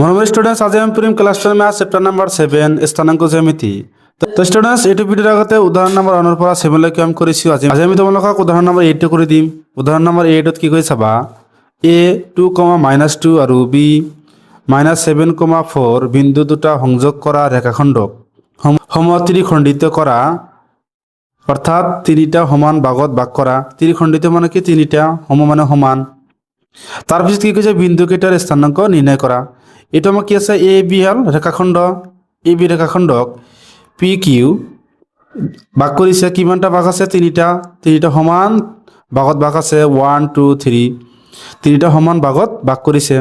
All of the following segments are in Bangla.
মৰমৰ ষ্টুডেণ্টছ, আজি আমি পঢ়িম ক্লাছ 10 ম্যাথ চেপ্টাৰ নম্বৰ 7 স্থানাংক জ্যামিতি। তো ষ্টুডেণ্টছ, এইটো ভিডিঅ'ৰ আগতে উদাহৰণ নম্বৰ 1 পৰা 7 লৈকে আমি কৰিছোঁ। আজি আমি তোমালোকক উদাহৰণ নম্বৰ 8 কৰি দিম। উদাহৰণ নম্বৰ 8 কি কৰি চাবা, a 2, -2 আৰু b -7, 4 বিন্দু দুটা সংযোগ কৰা ৰেখাখণ্ডক সমত্ৰিখণ্ডিত কৰা, অৰ্থাৎ তিনিটা সমান ভাগত ভাগ কৰা। ত্ৰিখণ্ডিত মানে কি, তিনিটা মানে সমান। তাৰপিছত কি কৈছে, বিন্দু কেইটাৰ স্থানাংক নিৰ্ণয় কৰা। এইটো আমাক কি আছে, এ বি হল ৰেখাখণ্ড। এ বি ৰেখাখণ্ডক পি কিউ ভাগ কৰিছে। কিমানটা ভাগ আছে, তিনিটা সমান ভাগত ভাগ আছে। 1 2 3 তিনিটা সমান ভাগত ভাগ কৰিছে।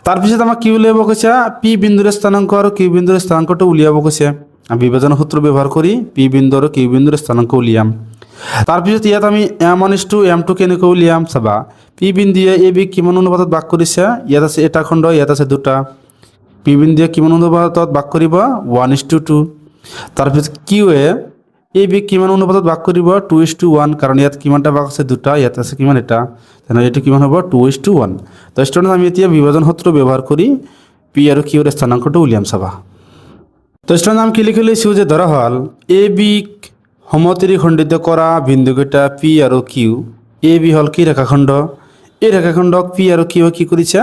তাৰপিছত আমাক কি উলিয়াব কৈছে, পি বিন্দুৰ স্থানাংক আৰু কিউ বিন্দুৰ স্থানাংকটো উলিয়াব কৈছে। আমি বিভাজন সূত্ৰ ব্যৱহাৰ কৰি পি বিন্দু আৰু কিউ বিন্দুৰ স্থানাংক উলিয়াম। তাৰপিছত ইয়াত আমি m1:m2 কেনেকৈ উলিয়াম চাবা। পি বিন্দুৱে এ বি কিমান অনুপাতত ভাগ কৰিছে, ইয়াত আছে এটা খণ্ড, ইয়াত আছে দুটা। পি বিন্দুৱে কিমান অনুপাতত ভাগ কৰিব, 1:2। তাৰপিছত কিউৱে এ বি কিমান অনুপাতত ভাগ কৰিব, 2:1, কাৰণ ইয়াত কিমানটা ভাগ আছে, দুটা, ইয়াত আছে কিমান, এটা। তেনেহ'লে এইটো কিমান হ'ব, 2:1। তো ষ্টুডেণ্ট, আমি এতিয়া বিভাজন সূত্ৰ ব্যৱহাৰ কৰি পি আৰু কিউৰ স্থানাংকটো উলিয়াম চাবা। তো ষ্টুডেণ্ট, আমি কি লিখি লৈছোঁ যে ধৰা হ'ল এ বিক সমত্ৰিখণ্ডিত কৰা বিন্দুকেইটা পি আৰু কিউ। এ বি হ'ল কি ৰেখাখণ্ড, এই ৰেখাখণ্ডক পি আৰু কিউ কি কৰিছে,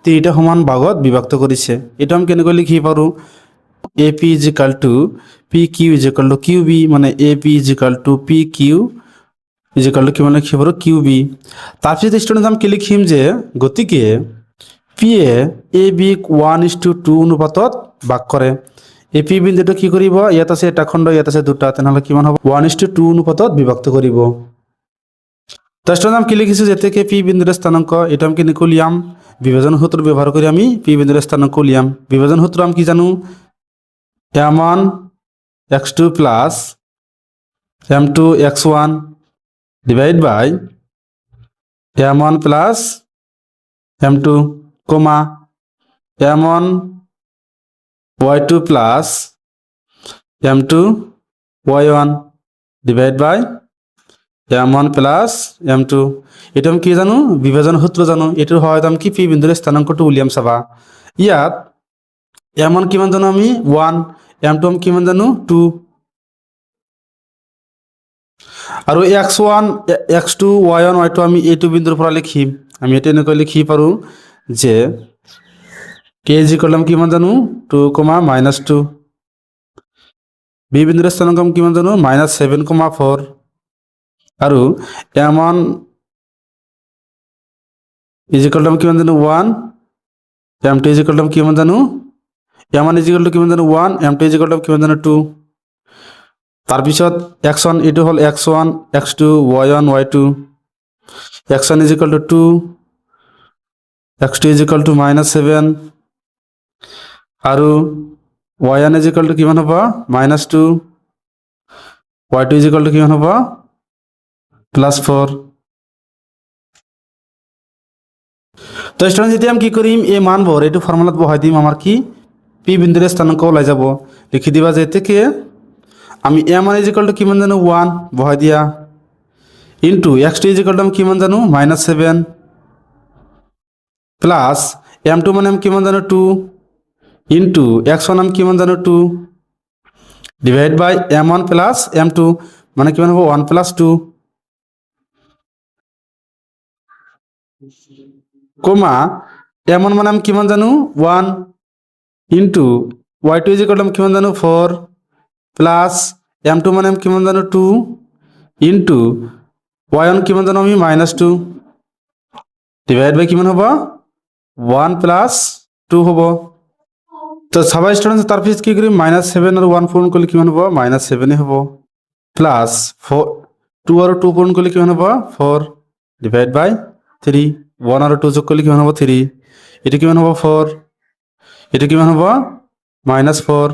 তিনিটা সমান ভাগত বিভক্ত কৰিছে। এইটো আমি কেনেকৈ লিখি পাৰোঁ, A P is equal to P Q is equal to Q B, মানে A P is equal to P Q is equal to কিমান লিখিব পাৰোঁ, কিউ বি। তাৰপিছত ষ্টুডেণ্ট আমি কি লিখিম যে গতিকে পি এ বিক 1:2 অনুপাতত ভাগ কৰে। এই পি বিন্দুটো কি কৰিব, ইয়াত আছে এটা খণ্ড, ইয়াত আছে দুটা, তেনেহ'লে কিমান হ'ব, 1:2 অনুপাতত বিভক্ত কৰিব। তো ষ্টুডেণ্ট, আমি কি লিখিছোঁ, যেতিয়াকে পি বিন্দুৰ স্থানাংক, এইটো আমি কেনেকৈ উলিয়াম, বিভাজন সূত্ৰ ব্যৱহাৰ কৰি আমি পি বিন্দুৰ স্থানাংক উলিয়াম। বিভাজন সূত্ৰ আমি কি জানো, m1 x2 plus m2 x1 divide by m1 plus m2, comma m1 y2 plus m2 y1 divide by m1 plus m2। এইটো আমি কি জানো, বিভাজন সূত্ৰ জানো। এইটোৰ সহায়ত আমি কি পি বিন্দুৰ স্থানাংকটো উলিয়াম চাবা। ইয়াত m1 কিমান জানো আমি, 1, m2 আমি কিমান জানো, 2, আৰু x1 x2 y1 y2 আমি এইটো বিন্দুৰ পৰা লিখিম। আমি এইটো এনেকৈ লিখি পাৰোঁ যে কে ইজ ইকুৱেল আমি কিমান জানো, 2, -2। বি বিন্দুৰ স্থানাংক আমি কিমান জানো, -7, 4, আৰু m1 ইজ ইকুৱেল টু আমি কিমান জানো, 1, m2 ইজ ইকুৱেল টু আমি কিমান জানো, m1 ইজ ইকুৱেল টু কিমান জানো, 1, m2 ইজ ইকুৱেল টু কিমান জানো, 2। তাৰপিছত x1 এইটো হ'ল x1 x2 y1 y2, x1 is equal to 2, x2 is equal to -7, আৰু y1 ইজ ইকুৱেল টু কিমান হ'ব, -2, y2 ইজ ইকুৱেল টু কিমান হ'ব, +4। তো ষ্টুডেণ্ট, যেতিয়া আমি কি কৰিম, এই মানবোৰ এইটো ফৰ্মুলাত বহাই দিম, আমাৰ কি পি বিন্দুৰ স্থানাংক ওলাই যাব। লিখি দিবা যে এতেকে আমি m1 ইজ ইকুৱেল টু কিমান জানো, 1 বহাই দিয়া, into x2 is equal to আমি কিমান জানো, -7, প্লাছ m2 মানে আমি কিমান জানো, 2, ইনটু x1 আমি কিমান জানো, 2, divide by m1 plus m2 মানে কিমান হ'ব, 1 + 2, কমা m1 মানে আমি কিমান জানো, 1, into y2 is equal to আমি কিমান জানো, 4, প্লাছ m2 মানে আমি কিমান জানো, 2, ইনটু y1 কিমান জানো আমি, -2, ডিভাইড বাই কিমান হ'ব, 1 + 2 হ'ব। তো চাবা ষ্টুডেণ্ট, তাৰপিছত কি কৰিম, -7 আৰু 1 পূৰণ কৰিলে কিমান হ'ব, -7 হ'ব, প্লাছ 2 আৰু 2 পূৰণ কৰিলে কিমান হ'ব, 4, ডিভাইড বাই 3, 1 আৰু 2 যোগ কৰিলে কিমান হ'ব, 3, এইটো কিমান হ'ব, 4, এইটো কিমান হ'ব, -4,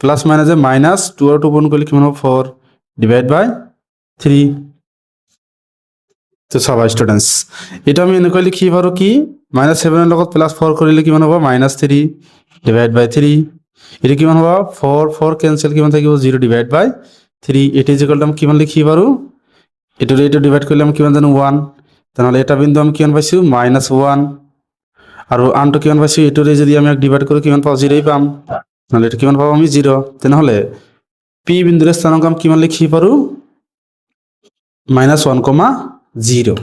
প্লাছ মাইনাছে -2 আৰু 2 পূৰণ কৰিলে কিমান হ'ব, 4, ডিভাইড বাই 3। তো চাবা ষ্টুডেণ্টছ, এইটো আমি এনেকৈ লিখি পাৰোঁ কি, -7ৰ লগত +4 কৰিলে কিমান হ'ব, -3, ডিভাইড বাই 3, এইটো কিমান হ'ব, 4 4 কেঞ্চেল, কিমান থাকিব, 0, ডিভাইড বাই 3। এইটো ইজ ইকুৱেল টু আমি কিমান লিখি পাৰোঁ, এইটো ডিভাইড কৰিলে আমি কিমান জানো, 1, তেনেহ'লে এটা বিন্দু আমি কিমান পাইছোঁ, -1, আৰু আনটো কিমান পাইছোঁ এইটোৰে যদি আমি ডিভাইড কৰোঁ কিমান পাওঁ জিৰ'ই পাম, নহ'লে এইটো কিমান পাওঁ আমি জিৰ'। তেনেহ'লে পি বিন্দুৰ স্থানাংক আমি কিমান লিখিব পাৰোঁ -1,0।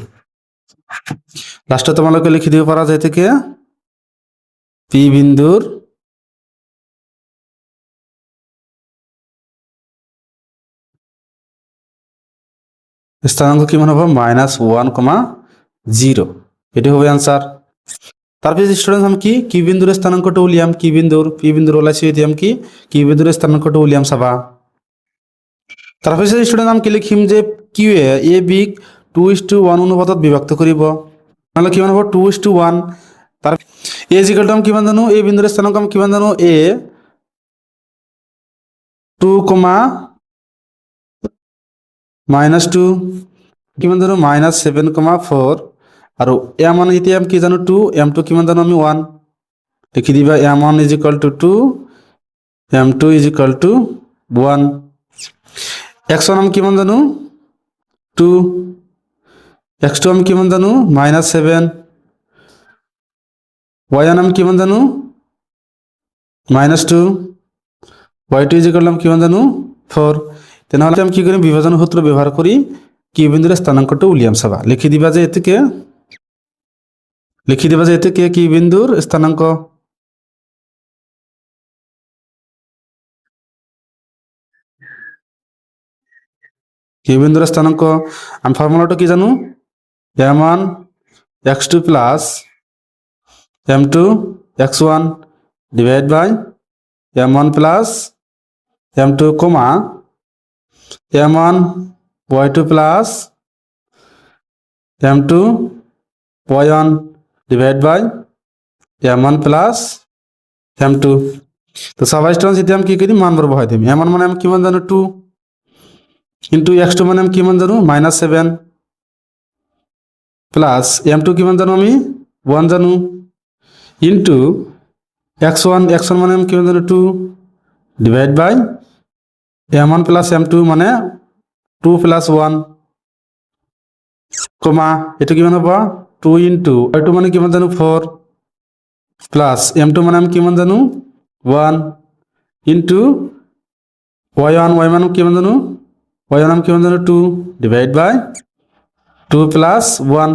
লাষ্টত তোমালোকে লিখি দিব পাৰা যে থেকে পি বিন্দুৰ স্থানাঙ্ক কিমান হ'ব -1,0। এটি হবে আনসার। তারপরে স্টুডেন্টস আমি কি বিন্দুর স্থানাঙ্কটা উলিয়াম পি বিন্দুর ওলাইছি এটি আমি কি বিন্দুর স্থানাঙ্কটা উলিয়াম চাবা। তারপরে স্টুডেন্ট আমি কি লিখিম যে কিউ এ বি 2:1 অনুপাতত বিভক্ত কৰিব, নহ'লে কিমান হ'ব 2:1। তাৰ এ ইজিকেল টু আমি কিমান জানো এই বিন্দুৰ স্থানাঙ্ক আমি কিমান জানো এ 2, -2 কিমান জানো -7,4 আৰু m1 এতিয়া আমি কি জানো 2, m2 কিমান জানো আমি 1 লিখি দিবা m1 = 2, m2 = 1। x1 আমি কিমান জানো 2, x2 আমি কিমান জানো -7, y1 আমি কিমান জানো -2, y2 = আমি কিমান জানো 4। তেনেহ'লে আমি কি কৰিম বিভাজন সূত্ৰ ব্যৱহাৰ কৰি কি বিন্দুৰ স্থানাঙ্কটো উলিয়াম চাবা। লিখি দিবা যে এতেকে কি বিন্দুৰ স্থানাঙ্ক। কি বিন্দুৰ স্থানাঙ্ক আমি ফর্মুলাটা কি জানো m1 x2 plus m2 x1 divide by m1 plus m2 comma m1 y2 plus m2 y1 divide by m1 plus m2। তো সবাই স্টুডেন্টস এটি আমি কি করি মানবার বহাই দিম। m1 মানে আমি কিমান জানো 2 ইন্টু x2 মানে আমি কিমান জানো -7 প্লাস m2 কিমান জানো আমি 1 জানো ইন্টু x1 মানে আমি কিমান জানো 2 divide by m1 plus m2 মানে 2 প্লাস 1 কমা এটা কিমান হ'ব 2 ইন্টু y2 মানে কিমান জানো 4 প্লাস m2 মানে আমি কিমান জানো 1 ইন্টু y1 মানে কিমান জানো y1 কিমান জানো 2 ডিভাইড বাই 2 প্লাস 1।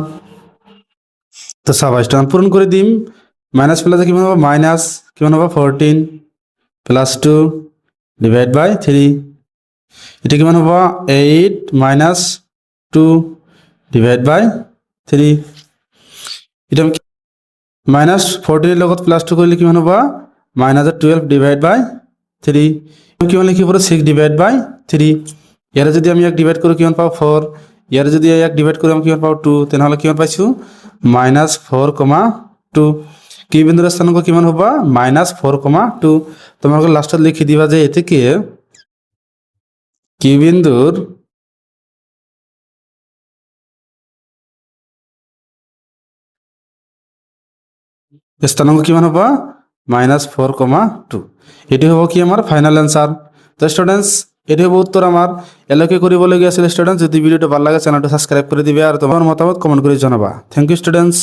তো সবাই স্টান পূরণ করে দিম মাইনাস প্লাসে কিমান হবে মাইনাস কিমান হবে 14 প্লাস 2 ডিভাইড বাই 3। এটা কিমান হ'ব 8 মাইনাস 2 ডিভাইড বাই 3। এটা মাইনাস 14 এর লগত প্লাস 2 করলে কিমান হ'ব -12 ডিভাইড বাই 3। কিমান লিখিব পাৰো 6 ডিভাইড বাই 3। ইয়াৰে যদি আমি 1 ডিভাইড কৰো কিমান পাওঁ 4, ইয়াৰে যদি 1 ডিভাইড কৰো আমি কিমান পাওঁ 2। তেনেহ'লে কিমান পাইছো -4,2। কি বিন্দুৰ স্থানাঙ্ক কিমান হ'ব -4,2। তোমালোকে লাষ্টত লিখি দিবা যে এতেকে কি বিন্দুৰ স্থানাঙ্ক কিমান হ'ব -4,2। এটি হ'ব কি আমাৰ ফাইনাল এনসার। তো স্টুডেন্টস এটি হ'ব উত্তর আমার। এলাকে কৰিবলগীয়া আছিল স্টুডেন্টস। যদি ভিডিওটা ভালো লাগে চ্যানেলটা সাবস্ক্রাইব করে দিবে আর তোমার মতামত কমেন্ট করে জানাবা। Thank you students.